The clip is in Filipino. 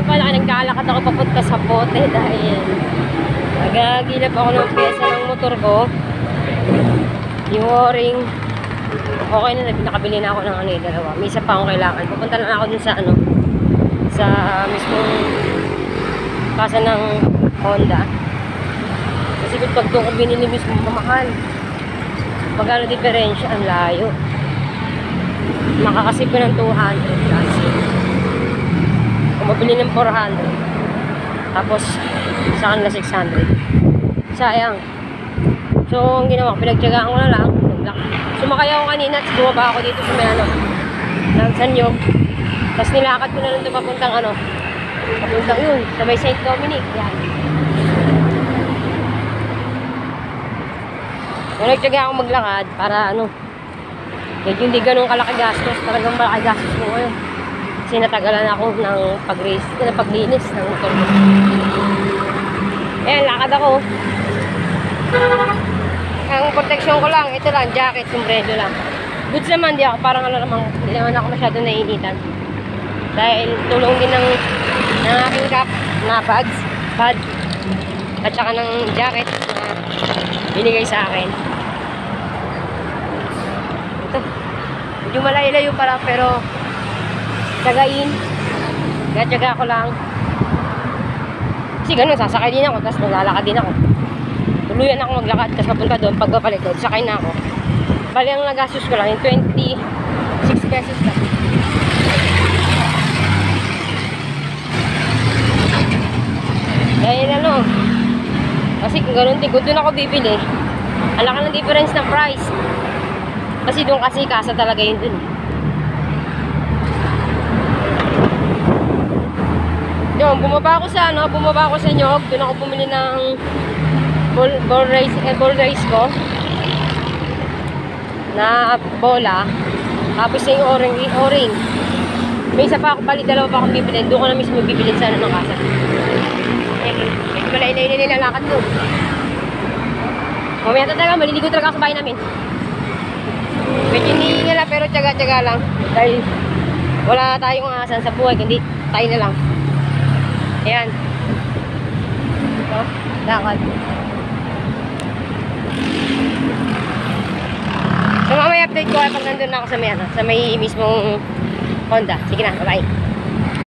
pala, nagkalakad ako papunta sa bote dahil nagagilap ako ng pyesa ng motor ko. Yung o-ring. Okay na, nakabili na ako ng ano, dalawa. May isa pa akong kailangan. Pupunta lang ako dun sa ano, sa mismong kasa ng Honda. Kasi pag doon ko binili mismo, mamahal. Magkano diferensya, ang layo. Makakasip ko ng 200 kasi kung mabili ng 400 tapos sa kanila 600, sayang. So ang ginawa ko, pinagtyagaan ko na lang. Sumakay ako kanina at bumaba ako dito sa may ano ng Sanyog, tapos nilakad ko na lang ito papuntang ano, papuntang yun sa may St. Dominic. Yan, nagtyaga ako maglakad para ano, medyo hindi ganun kalaki gastos. Talagang malaki gastos ko ngayon kasi natagalan ako ng paglinis ng motor ko. Ayan, lakad ako. Ang protection ko lang, ito lang, jacket, sombrero lang. Boots naman, di ako, parang ano naman, hindi naman ako masyado naiinitan. Dahil tulong din ng aking cap na pad, at saka ng jacket na binigay sa akin. Ito, medyo malayo-layo pala, pero tsagain, tsaga ko lang. Kasi ganun, sasakay din ako, tapos maglalakad din ako. Tuluyan ako maglakad, tapos papunta doon, pagbabalik doon, sakay na ako. Bali ang nagastos ko lang, yung 26 pesos lang. Dahil ano, kasi kung ganun din, kung doon ako bibili, ang laki ng difference ng price. Kasi doon kasi kasa talaga yun doon. Yun, bumaba ako sa Nyog, doon ako bumili ng ball race ko na bola, tapos yung o-ring. May isa pa ako, bali dalawa pa akong bibili. Doon ko na mismo bibili sa ano ng kasa. Medyo malay-lay na nilalakad doon. Mamaya talaga, maliligo talaga sa bahay namin. Medyo hinihinga lang, pero tyaga-tyaga lang. Dahil wala tayong aasan sa buhay, kundi tayo na lang. Ayan. Ito, lakad. So mamaya update ko pag nandun na ako sa may mismong Honda. Sige na, bye-bye.